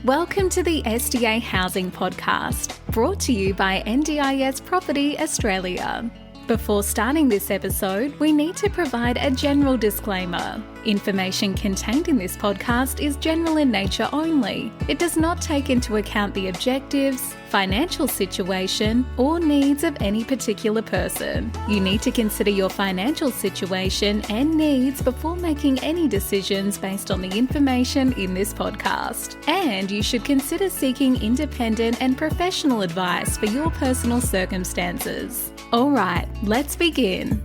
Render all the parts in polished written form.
Welcome to the SDA Housing Podcast, brought to you by NDIS Property Australia. Before starting this episode, we need to provide a general disclaimer. Information contained in this podcast is general in nature only. It does not take into account the objectives, financial situation, or needs of any particular person. You need to consider your financial situation and needs before making any decisions based on the information in this podcast. And you should consider seeking independent and professional advice for your personal circumstances. All right, let's begin.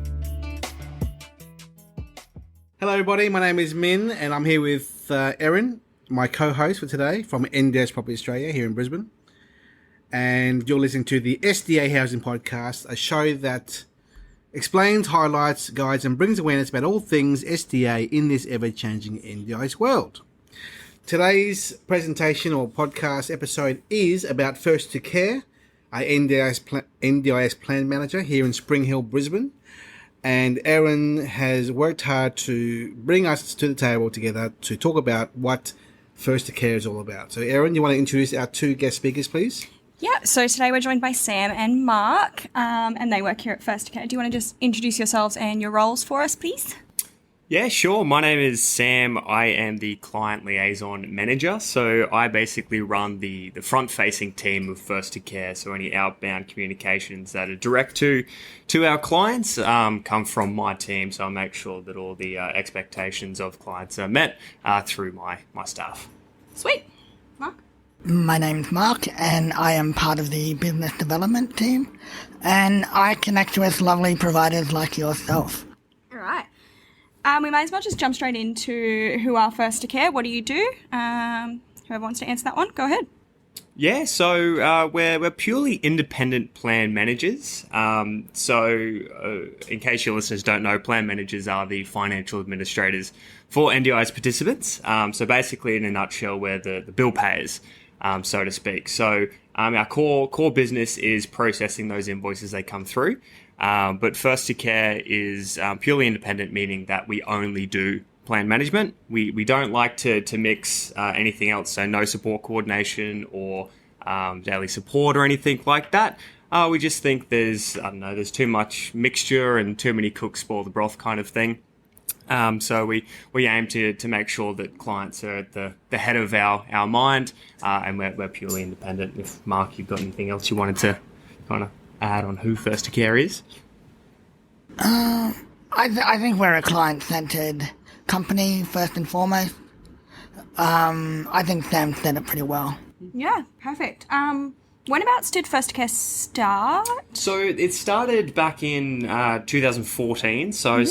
Hello everybody, my name is Min and I'm here with Erin, my co-host for today from NDIS Property Australia here in Brisbane. And you're listening to the SDA Housing Podcast, a show that explains, highlights, guides and brings awareness about all things SDA in this ever-changing NDIS world. Today's presentation or podcast episode is about First2Care, our NDIS Plan Manager here in Spring Hill, Brisbane. And Erin has worked hard to bring us to the table together to talk about what First2Care is all about. So Erin, you want to introduce our two guest speakers, please? Yeah, so today we're joined by Sam and Mark, and they work here at First2Care. Do you want to just introduce yourselves and your roles for us, please? Yeah, sure. My name is Sam. I am the Client Liaison Manager. So I basically run the front-facing team of First2Care. So any outbound communications that are direct to our clients come from my team. So I make sure that all the expectations of clients are met through my staff. Sweet. Mark? My name's Mark and I am part of the business development team and I connect with lovely providers like yourself. All right. We might as well just jump straight into who are First2Care. What do you do? Whoever wants to answer that one, go ahead. Yeah, so we're purely independent plan managers. In case your listeners don't know, plan managers are the financial administrators for NDIS participants. So basically, in a nutshell, we're the bill payers, so to speak. So our core business is processing those invoices they come through. But First2Care is purely independent, meaning that we only do plan management. We don't like to mix anything else, so no support coordination or daily support or anything like that. We just think there's too much mixture and too many cooks spoil the broth kind of thing. So we aim to make sure that clients are at the head of our mind, and we're purely independent. If Mark, you've got anything else you wanted to kind of add on who First2Care is? I think we're a client-centered company, first and foremost. I think Sam said it pretty well. Yeah, perfect. Whenabouts did First2Care start? So it started back in 2014. So we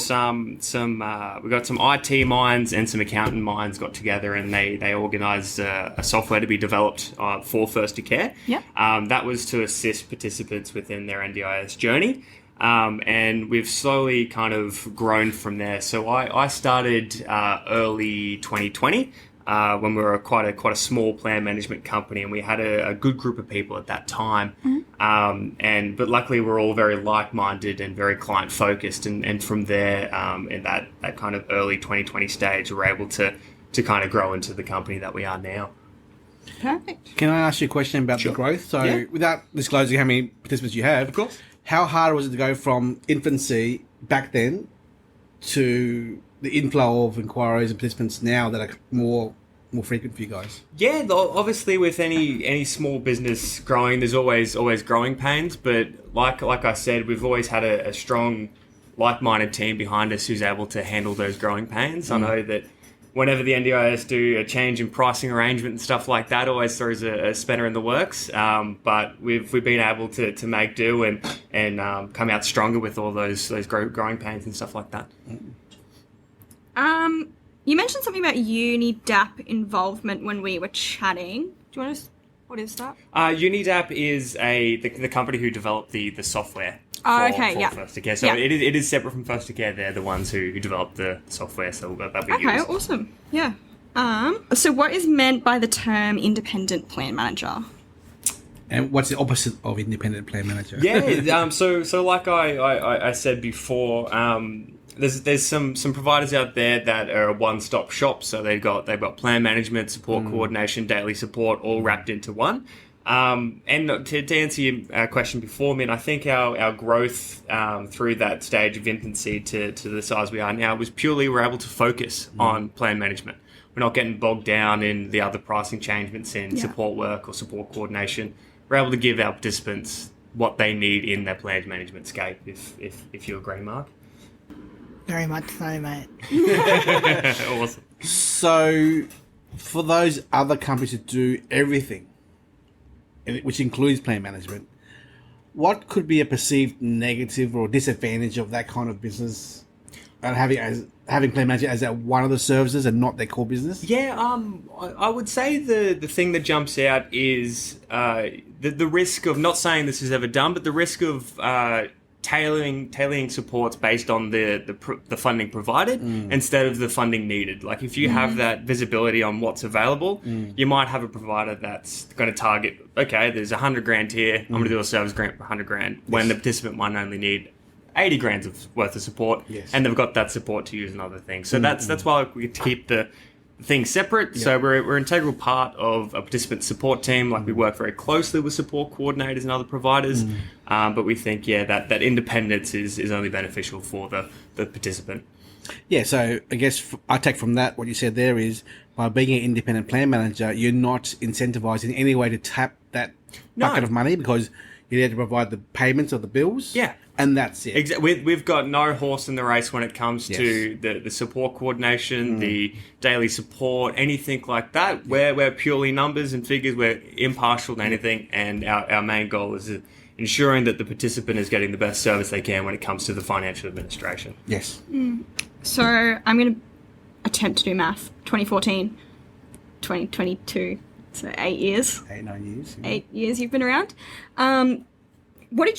got some IT minds and some accountant minds got together and they organised a software to be developed for First2Care. Yeah. That was to assist participants within their NDIS journey. And we've slowly kind of grown from there. So I started early 2020. When we were quite a small plan management company, and we had a good group of people at that time. Mm-hmm. But luckily, we're all very like-minded and very client-focused. And from there, in that kind of early 2020 stage, we're able to kind of grow into the company that we are now. Perfect. Can I ask you a question about the growth? So yeah. Without disclosing how many participants you have, of course. How hard was it to go from infancy back then to the inflow of inquiries and participants now that are more frequent for you guys? Yeah, obviously with any small business growing, there's always growing pains. But like I said, we've always had a strong, like-minded team behind us who's able to handle those growing pains. I know that whenever the NDIS do a change in pricing arrangement and stuff like that, always throws a spanner in the works. But we've been able to make do and come out stronger with all those growing pains and stuff like that. You mentioned something about UniDAP involvement when we were chatting. Do you want to? What is that? UniDAP is the company who developed the software. For First2Care. So it is separate from First2Care. They're the ones who developed the software, so that we use. Okay, awesome. Yeah. So what is meant by the term independent plan manager? And what's the opposite of independent plan manager? Yeah. So like I said before, there's some providers out there that are a one-stop shop. So they've got plan management, support coordination, daily support, all wrapped into one. And to answer your question before, I think our growth through that stage of infancy to the size we are now was purely we're able to focus on plan management. We're not getting bogged down in the other pricing changements in support work or support coordination. We're able to give our participants what they need in their plan management scape, if you agree, Mark. Very much so, mate. Awesome. So, for those other companies that do everything, which includes plan management, what could be a perceived negative or disadvantage of that kind of business and having plan management as one of the services and not their core business? Yeah, I would say the thing that jumps out is the risk of, not saying this is ever done, but the risk of tailoring supports based on the funding provided instead of the funding needed. Like if you have that visibility on what's available, you might have a provider that's going to target, okay, there's $100,000 here, I'm going to do a service grant for $100,000 when the participant might only need 80 grand worth of support, and they've got that support to use in other things. So that's why we keep the things separate. Yep. So we're an integral part of a participant support team. Like we work very closely with support coordinators and other providers, but we think that independence is only beneficial for the participant. Yeah, so I guess I take from that what you said there is by being an independent plan manager, you're not incentivized in any way to tap that bucket of money because you're there to provide the payments of the bills. Yeah. And that's it. Exactly. We've got no horse in the race when it comes to the support coordination, the daily support, anything like that. We're purely numbers and figures. We're impartial to anything, and our main goal is ensuring that the participant is getting the best service they can when it comes to the financial administration. Yes. So I'm going to attempt to do math. 2014, 2022, so 8 years. 9 years. Yeah. 8 years you've been around. What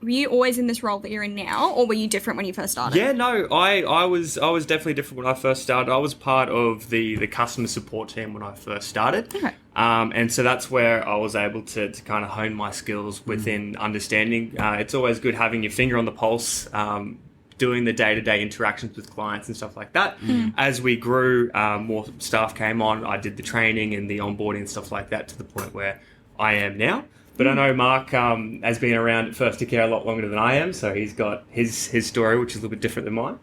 were you always in this role that you're in now, or were you different when you first started? Yeah, no, I was definitely different when I first started. I was part of the customer support team when I first started. Okay. And so that's where I was able to kind of hone my skills within understanding. It's always good having your finger on the pulse, doing the day-to-day interactions with clients and stuff like that. As we grew, more staff came on. I did the training and the onboarding and stuff like that to the point where I am now. But I know Mark has been around at First2Care a lot longer than I am, so he's got his story, which is a little bit different than mine.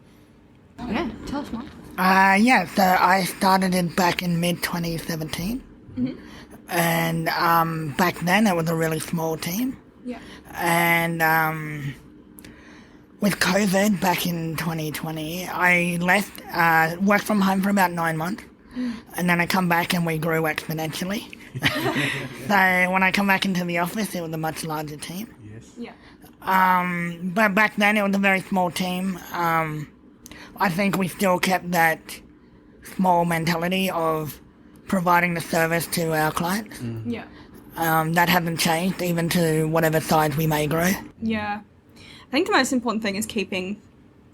Yeah, tell us more. So I started it back in mid-2017. And back then it was a really small team. Yeah. And with COVID back in 2020, I left, worked from home for about 9 months. And then I come back and we grew exponentially. So when I come back into the office, it was a much larger team. Yes. Yeah. But back then it was a very small team. I think we still kept that small mentality of providing the service to our clients. Yeah. That hasn't changed even to whatever size we may grow. Yeah. I think the most important thing is keeping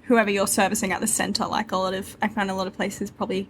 whoever you're servicing at the centre. Like I find a lot of places probably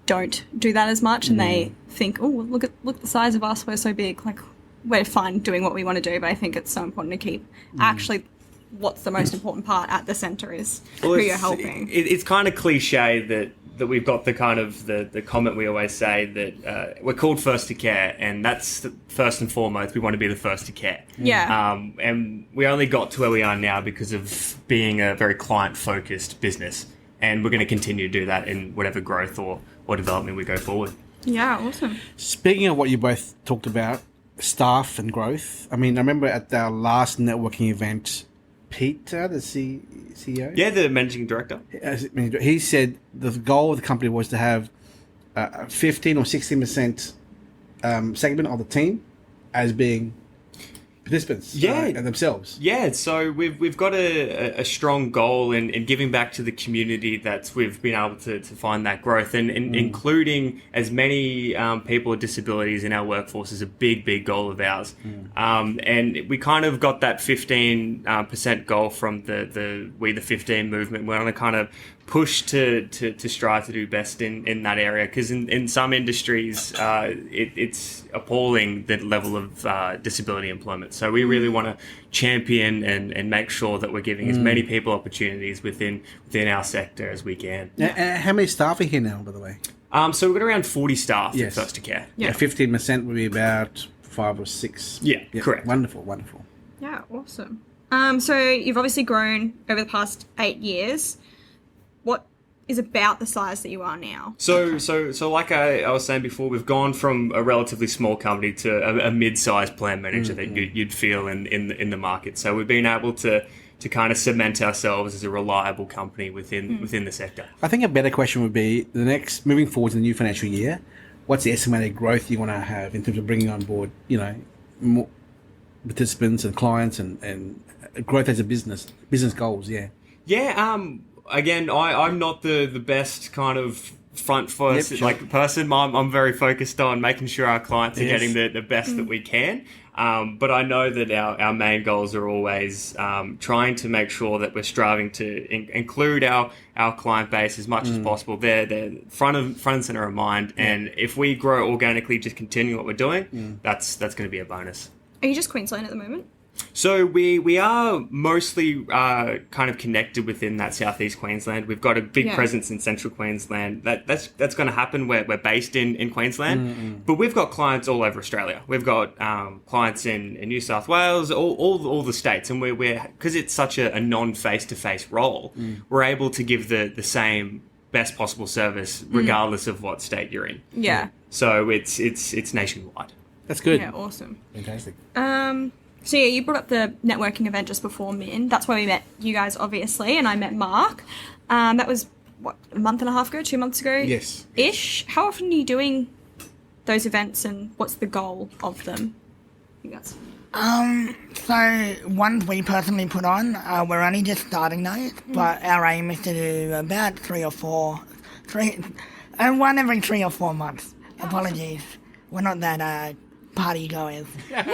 don't do that as much, and they think, oh, look at the size of us, we're so big, like we're fine doing what we want to do. But I think it's so important to keep actually what's the most important part at the centre is who you're helping. It's kind of cliche that we've got the kind of the comment we always say that we're called First2Care, and that's first and foremost, we want to be the first to care. Yeah. And we only got to where we are now because of being a very client-focused business, and we're going to continue to do that in whatever growth or development we go forward. Yeah, awesome. Speaking of what you both talked about, staff and growth, I mean, I remember at our last networking event, Peter, the CEO? Yeah, the managing director. He said the goal of the company was to have a 15 or 16% segment of the team as being participants and themselves. Yeah, so we've got a strong goal in giving back to the community that we've been able to find that growth, and including as many people with disabilities in our workforce is a big goal of ours. And we kind of got that 15% goal from the We the 15 movement. We want to kind of push to strive to do best in that area, because in some industries it's appalling the level of disability employment. So we really want to champion and make sure that we're giving as many people opportunities within our sector as we can. How many staff are here now, by the way? So we've got around 40 staff Yes. at First2Care. Yeah, 15% would be about 5 or 6. Yeah, correct. Wonderful. Yeah, awesome. So you've obviously grown over the past 8 years. What is about the size that you are now? So like I was saying before, we've gone from a relatively small company to a mid-sized plan manager that you'd feel in the market. So we've been able to kind of cement ourselves as a reliable company within the sector. I think a better question would be moving forward to the new financial year, what's the estimated growth you want to have in terms of bringing on board, more participants and clients and growth as a business goals? Yeah. Again, I'm not the best kind of front first person. I'm very focused on making sure our clients are getting the best that we can. But I know that our main goals are always trying to make sure that we're striving to include our client base as much as possible. They're front and center of mind. And if we grow organically, just continue what we're doing, that's going to be a bonus. Are you just Queensland at the moment? So we are mostly kind of connected within that southeast Queensland. We've got a big presence in central Queensland. That's going to happen. We're based in Queensland, but we've got clients all over Australia. We've got clients in New South Wales, all the states, and we're because it's such a non-face-to-face role, we're able to give the same best possible service regardless of what state you're in. Yeah. So it's nationwide. That's good. Yeah, awesome. Fantastic. So yeah, you brought up the networking event just before Min. That's where we met you guys, obviously, and I met Mark. That was, a month and a half ago, 2 months ago? Yes. Ish. How often are you doing those events, and what's the goal of them? You guys. So ones we personally put on, we're only just starting those, but our aim is to do about one every 3 or 4 months. Apologies. We're not that party goers. Not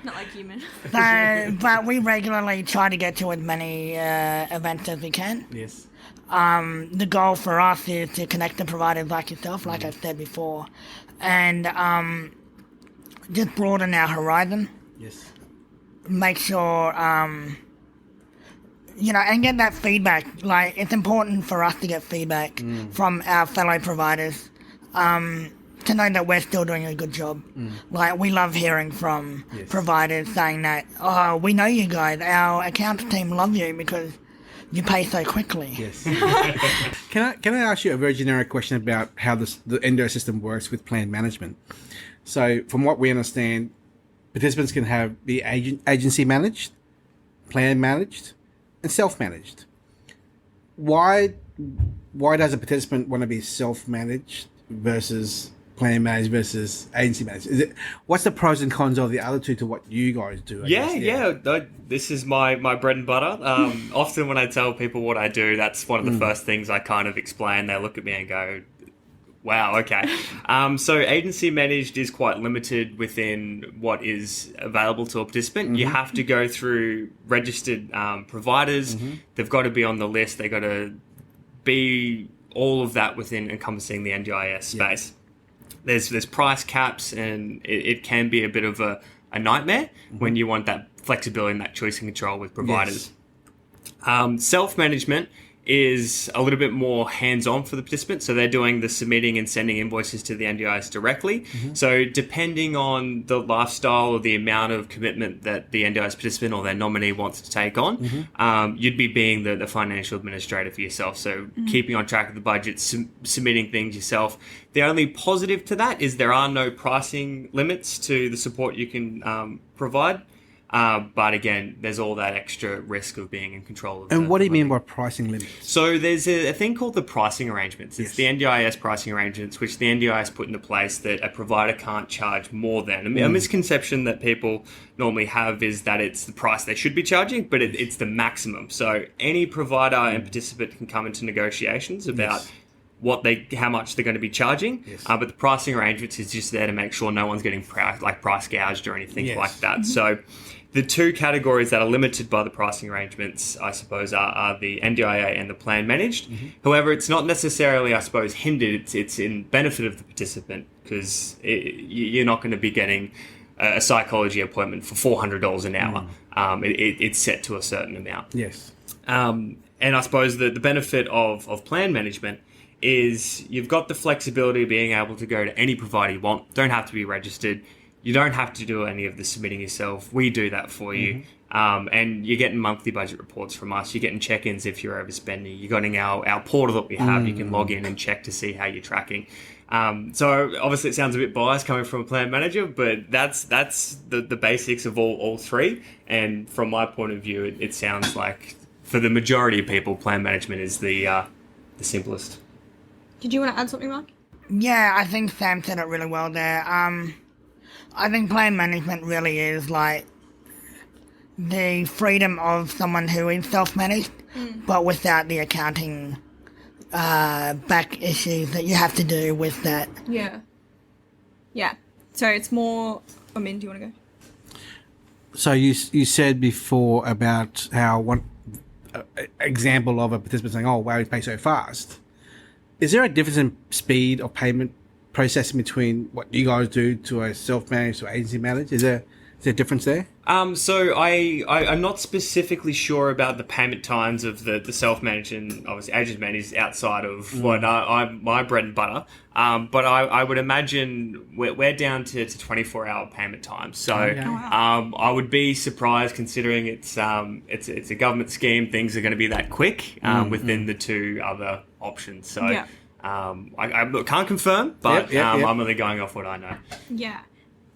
like human. But we regularly try to get to as many events as we can. Yes. The goal for us is to connect the providers like yourself, like I said before, and just broaden our horizon. Yes. Make sure, and get that feedback. Like, it's important for us to get feedback from our fellow providers. To know that we're still doing a good job. Like, we love hearing from providers saying that, we know you guys, our accounts team love you because you pay so quickly. Yes. Can I ask you a very generic question about how the NDIS system works with plan management? So from what we understand, participants can be agency managed, plan managed, and self-managed. Why does a participant want to be self-managed versus plan managed versus agency managed? What's the pros and cons of the other two to what you guys do? I guess? This is my bread and butter. Often when I tell people what I do, that's one of the first things I kind of explain. They look at me and go, wow, okay. So agency managed is quite limited within what is available to a participant. You have to go through registered providers. They've got to be on the list. They've got to be all of that within encompassing the NDIS space. There's price caps, and it can be a bit of a nightmare when you want that flexibility and that choice and control with providers. Self-management is a little bit more hands-on for the participant. So they're doing the submitting and sending invoices to the NDIS directly. So depending on the lifestyle or the amount of commitment that the NDIS participant or their nominee wants to take on, you'd be being the financial administrator for yourself. So keeping on track of the budget, submitting things yourself. The only positive to that is there are no pricing limits to the support you can provide. But again, there's all that extra risk of being in control of. And what do you mean by pricing limits? So there's a thing called the pricing arrangements. It's the NDIS pricing arrangements, which the NDIS put into place that a provider can't charge more than. A misconception that people normally have is that it's the price they should be charging, but it's the maximum. So any provider and participant can come into negotiations about how much they're going to be charging, but the pricing arrangements is just there to make sure no one's getting price gouged or anything like that. So The two categories that are limited by the pricing arrangements, I suppose, are the NDIA and the plan managed. However, it's not necessarily, I suppose, hindered. It's in benefit of the participant, because you're not going to be getting a psychology appointment for $400 an hour. It's set to a certain amount. Yes. And I suppose the benefit of plan management is you've got the flexibility of being able to go to any provider you want. Don't have to be registered. You don't have to do any of the submitting yourself. We do that for you. And you're getting monthly budget reports from us. You're getting check-ins if you're overspending. You're getting our portal that we have. You can log in and check to see how you're tracking. So obviously it sounds a bit biased coming from a plan manager, but that's the basics of all three. And from my point of view, it sounds like for the majority of people, plan management is the simplest. Did you want to add something, Mark? Yeah, I think Sam said it really well there. I think plan management really is like the freedom of someone who is self-managed, but without the accounting back issues that you have to do with that. Yeah. Yeah. So it's more... I mean, do you want to go? So you said before about how one example of a participant saying, "Oh, wow, we pay so fast." Is there a difference in speed of payment processing between what you guys do to a self-managed or agency managed? Is there a difference there? So I'm not specifically sure about the payment times of the self-managed and obviously agent managed outside of what my bread and butter. But I would imagine we're down to 24-hour payment times. So I would be surprised, considering it's a government scheme. Things are going to be that quick within the two other options. So I can't confirm, but I'm only going off what I know. Yeah.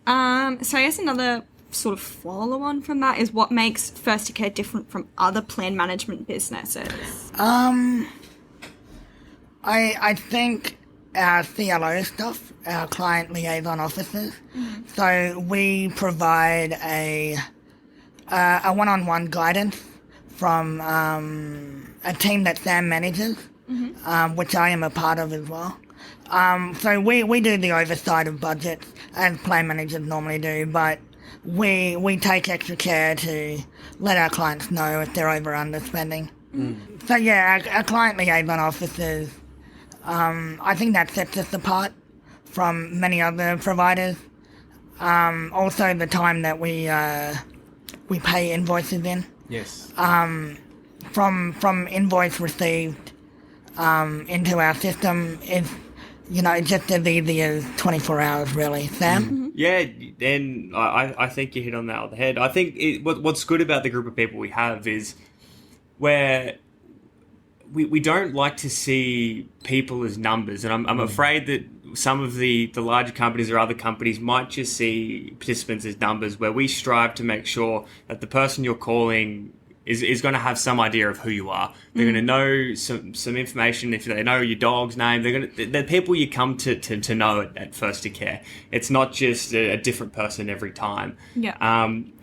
So I guess another sort of follow-on from that is what makes First2Care different from other plan management businesses. I think our CLO stuff, our client liaison officers. So we provide a one-on-one guidance from a team that Sam manages, which I am a part of as well. So we do the oversight of budgets, as plan managers normally do, but we take extra care to let our clients know if they're over or underspending. So yeah, our client liaison officers, I think that sets us apart from many other providers. Also the time that we pay invoices in. Yes. From invoice received into our system is, just as easy as 24 hours, really. Sam? Yeah, and I think you hit on that on the head. I think what's good about the group of people we have is where we don't like to see people as numbers. And I'm afraid that some of the larger companies or other companies might just see participants as numbers, where we strive to make sure that the person you're calling is going to have some idea of who you are. They're going to know some information. If they know your dog's name, they're people you come to know at First2Care. It's not just a different person every time. Yeah.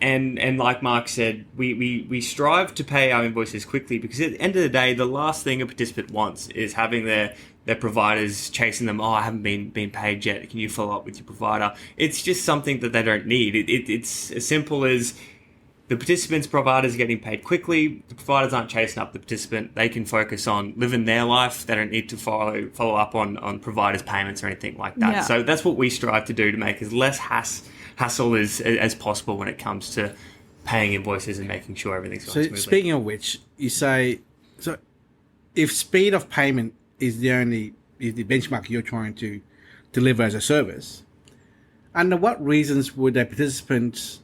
And like Mark said, we strive to pay our invoices quickly, because at the end of the day, the last thing a participant wants is having their providers chasing them. "Oh, I haven't been paid yet. Can you follow up with your provider?" It's just something that they don't need. It's as simple as the participant's providers are getting paid quickly. The providers aren't chasing up the participant. They can focus on living their life. They don't need to follow up on providers' payments or anything like that. Yeah. So that's what we strive to do, to make as less hassle as possible when it comes to paying invoices and making sure everything's going smoothly. So speaking of which, you say, so if speed of payment is the benchmark you're trying to deliver as a service, under what reasons would a participant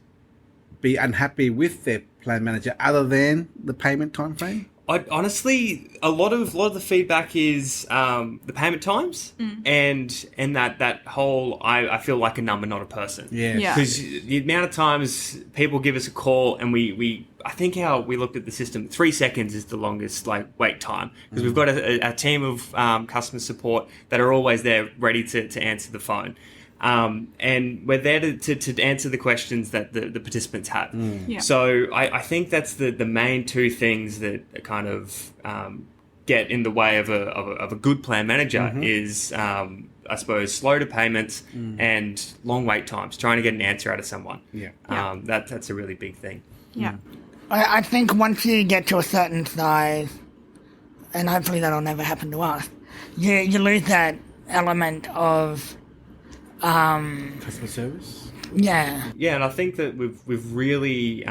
be unhappy with their plan manager other than the payment time frame? Honestly, a lot of the feedback is the payment times and that whole I feel like a number, not a person. Yeah. Because the amount of times people give us a call and we I think how we looked at the system, 3 seconds is the longest wait time, because we've got a team of customer support that are always there ready to answer the phone. And we're there to answer the questions that the participants have. Yeah. So I think that's the main two things that kind of get in the way of a good plan manager is, I suppose, slow to payments and long wait times, trying to get an answer out of someone. That's a really big thing. Yeah. I think once you get to a certain size, and hopefully that'll never happen to us, you lose that element of Customer service. Yeah, and I think that we've really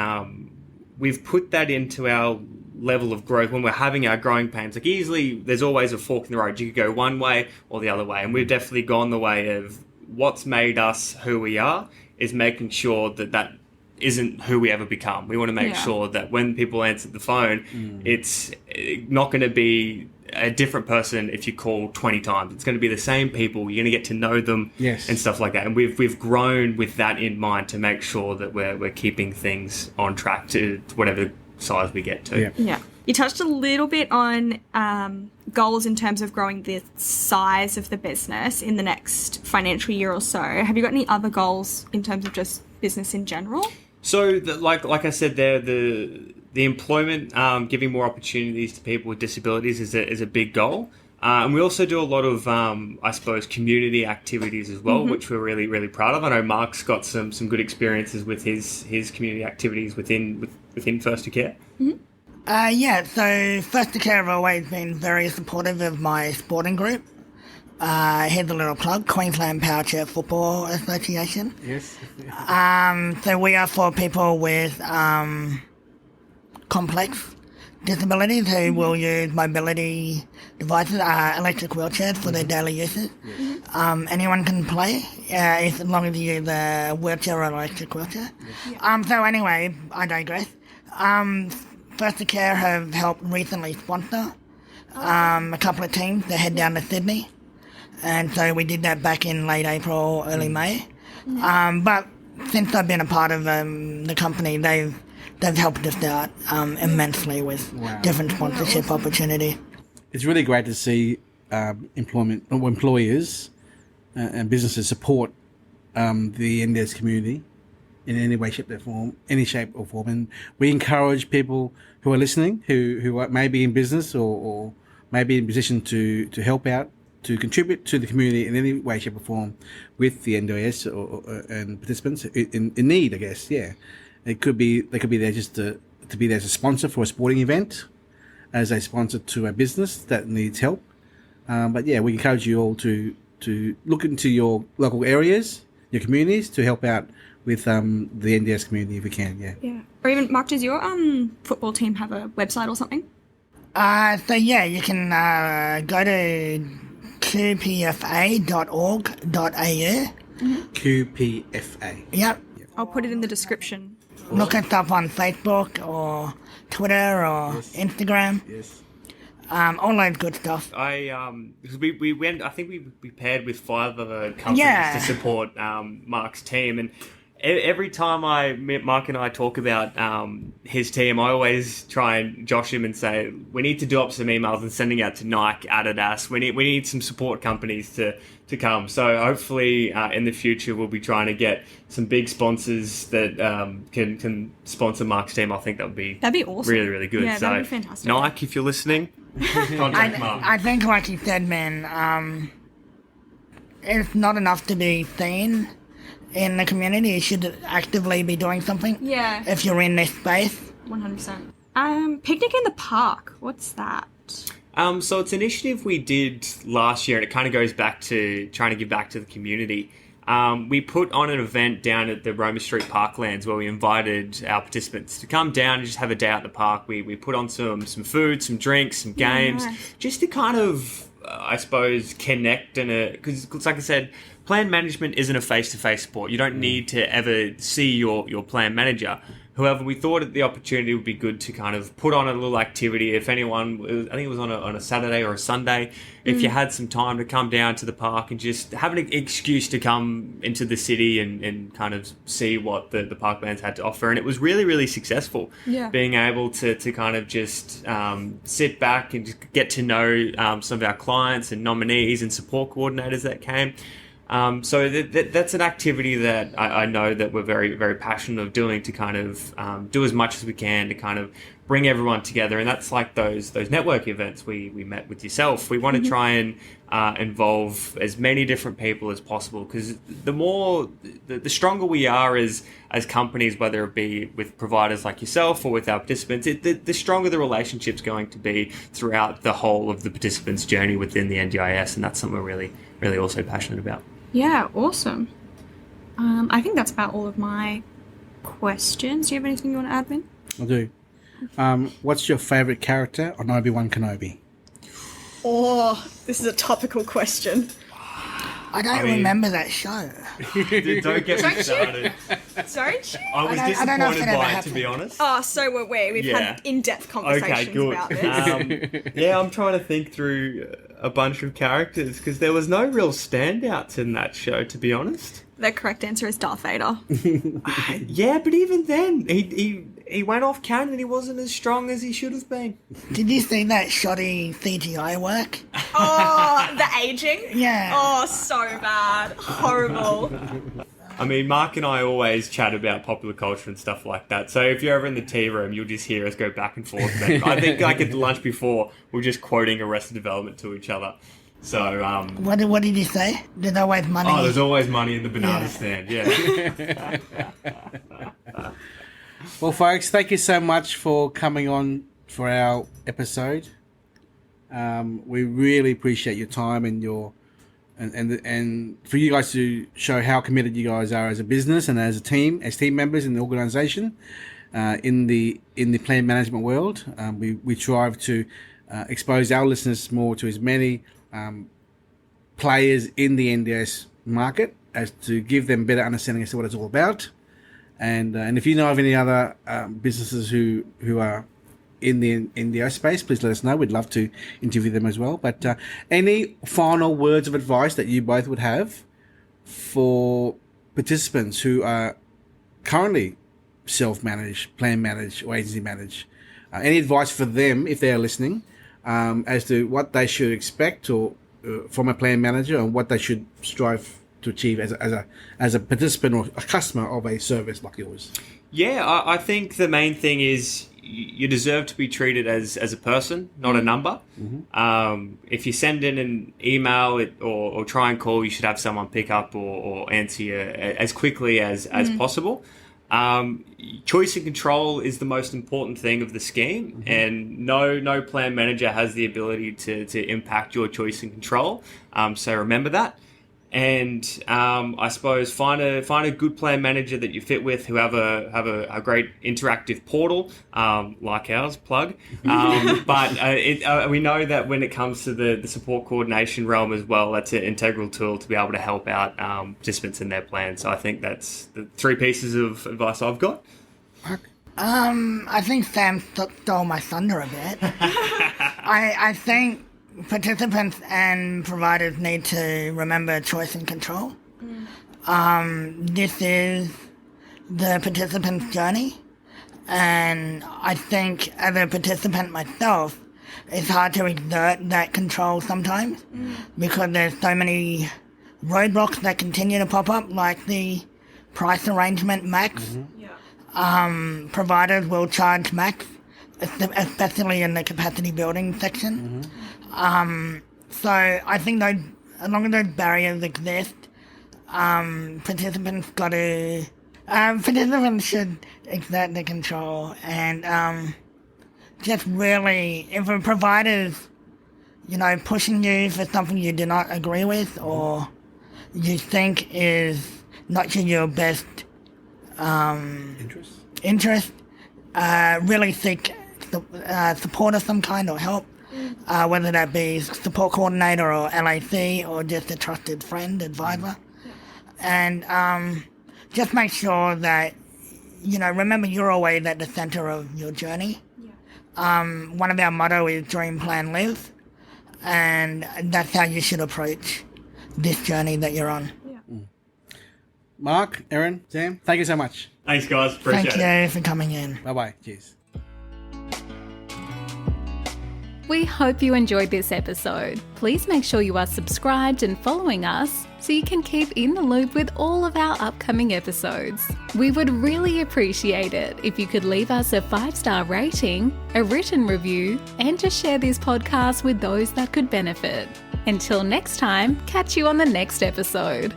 we've put that into our level of growth when we're having our growing pains. Like, easily, there's always a fork in the road. You could go one way or the other way, and we've definitely gone the way of what's made us who we are is making sure that isn't who we ever become. We want to make sure that when people answer the phone, it's not going to be a different person if you call 20 times. It's going to be the same people. You're going to get to know them and stuff like that. And we've grown with that in mind to make sure that we're keeping things on track to whatever size we get to. Yeah. You touched a little bit on goals in terms of growing the size of the business in the next financial year or so. Have you got any other goals in terms of just business in general? So, like I said there, the employment, giving more opportunities to people with disabilities is a big goal. And we also do a lot of, I suppose, community activities as well, which we're really, really proud of. I know Mark's got some good experiences with his community activities within First2Care. So First2Care have always been very supportive of my sporting group. Here's a little plug, Queensland Power Chair Football Association. Yes. So we are for people with complex disabilities who will use mobility devices, electric wheelchairs for their daily uses. Anyone can play, as long as you use a wheelchair or electric wheelchair. So anyway, I digress. First2Care have helped recently sponsor a couple of teams to head down to Sydney. And so we did that back in late April, early May. But since I've been a part of the company, they've helped us out immensely with different sponsorship opportunities. It's really great to see employers and businesses support the NDIS community in any way, shape, or form, and we encourage people who are listening, who may be in business or may be in position to help out, to contribute to the community in any way, shape, or form with the NDIS and participants in need, I guess. Yeah, they could be there just to be there as a sponsor for a sporting event, as a sponsor to a business that needs help. But yeah, we encourage you all to look into your local areas, your communities, to help out with the NDIS community if we can. Yeah. Or even, Mark, does your football team have a website or something? So yeah, you can go to qpfa.org.au. QPFA. Yep. I'll put it in the description. Look us up on Facebook or Twitter or Instagram. Yes. All that good stuff. Because we went, I think we paired with 5 other companies to support Mark's team, and every time Mark and I talk about his team, I always try and josh him and say, we need to do up some emails and sending out to Nike, Adidas. We need some support companies to come. So hopefully in the future we'll be trying to get some big sponsors that can sponsor Mark's team. I think that'd be awesome. Really, really good. Yeah, so that'd be fantastic. Nike, if you're listening, contact Mark. I think, like you said, man, it's not enough to be seen in the community. You should actively be doing something. Yeah. If you're in this space. 100%. Picnic in the park. What's that? So it's an initiative we did last year, and it kind of goes back to trying to give back to the community. We put on an event down at the Roma Street Parklands where we invited our participants to come down and just have a day out in the park. We put on some food, some drinks, some games, just to kind of, I suppose, connect. Because like I said, plan management isn't a face-to-face sport. You don't need to ever see your plan manager. However, we thought that the opportunity would be good to kind of put on a little activity. If anyone, I think it was on a Saturday or a Sunday, if you had some time to come down to the park and just have an excuse to come into the city and kind of see what the parklands had to offer. And it was really, really successful. Yeah. Being able to kind of just sit back and just get to know some of our clients and nominees and support coordinators that came. So that's an activity that I know that we're very, very passionate of doing, to kind of do as much as we can to kind of bring everyone together. And that's like those network events we met with yourself. We want to try and involve as many different people as possible, because the stronger we are as companies, whether it be with providers like yourself or with our participants, the stronger the relationship's going to be throughout the whole of the participants' journey within the NDIS. And that's something we're really, really also passionate about. Yeah, awesome. I think that's about all of my questions. Do you have anything you want to add, Vin? I do. What's your favourite character on Obi-Wan Kenobi? Oh, this is a topical question. I don't remember that show. Don't get me started. Sorry? I was I don't know if disappointed it ever by it, to happened. be honest. Oh, so were we. We've had in-depth conversations about this. Yeah, I'm trying to think through a bunch of characters, because there was no real standouts in that show, to be honest. The correct answer is Darth Vader. Yeah, but even then, he went off canon and he wasn't as strong as he should have been. Did you see that shoddy CGI work? Oh, the aging? Yeah. Oh, so bad. Horrible. I mean, Mark and I always chat about popular culture and stuff like that. So if you're ever in the tea room, you'll just hear us go back and forth. I think like at the lunch before, we're just quoting Arrested Development to each other. So, What did you say? There's always money. oh, there's always money in the banana stand. Yeah. Well, folks, thank you so much for coming on for our episode. We really appreciate your time and your and for you guys to show how committed you guys are as a business and as a team, as team members in the organisation, in the plan management world. We strive to expose our listeners more to as many players in the NDIS market as to give them better understanding as to what it's all about. And if you know of any other businesses who are in the NDIS space, please let us know. We'd love to interview them as well. But any final words of advice that you both would have for participants who are currently self-managed, plan managed, or agency managed? Any advice for them, if they are listening, as to what they should expect or from a plan manager, and what they should strive to achieve as a participant or a customer of a service like yours? Yeah, I think the main thing is you deserve to be treated as a person, not a number. Mm-hmm. If you send in an email or try and call, you should have someone pick up or answer you as quickly as possible. Choice and control is the most important thing of the scheme, and no plan manager has the ability to impact your choice and control. So remember that. And I suppose find a good plan manager that you fit with, who have a great interactive portal like ours. Plug. But we know that when it comes to the support coordination realm as well, that's an integral tool to be able to help out participants in their plan. So I think that's the 3 pieces of advice I've got. I think Sam stole my thunder a bit. I think participants and providers need to remember choice and control. This is the participant's journey, and I think as a participant myself, it's hard to exert that control sometimes because there's so many roadblocks that continue to pop up, like the price arrangement max. Providers will charge max, especially in the capacity building section. So I think as long as those barriers exist, participants should exert the control, and just really, if a provider's, pushing you for something you do not agree with or you think is not to your best interest, really seek support of some kind or help. Whether that be support coordinator or LAC or just a trusted friend, advisor. And just make sure that, remember you're always at the center of your journey. One of our motto is Dream, Plan, Live. And that's how you should approach this journey that you're on. Mark, Erin, Sam, thank you so much. Thanks, guys. Appreciate it. Thank you for coming in. Bye-bye. Cheers. We hope you enjoyed this episode. Please make sure you are subscribed and following us so you can keep in the loop with all of our upcoming episodes. We would really appreciate it if you could leave us a 5-star rating, a written review, and to share this podcast with those that could benefit. Until next time, catch you on the next episode.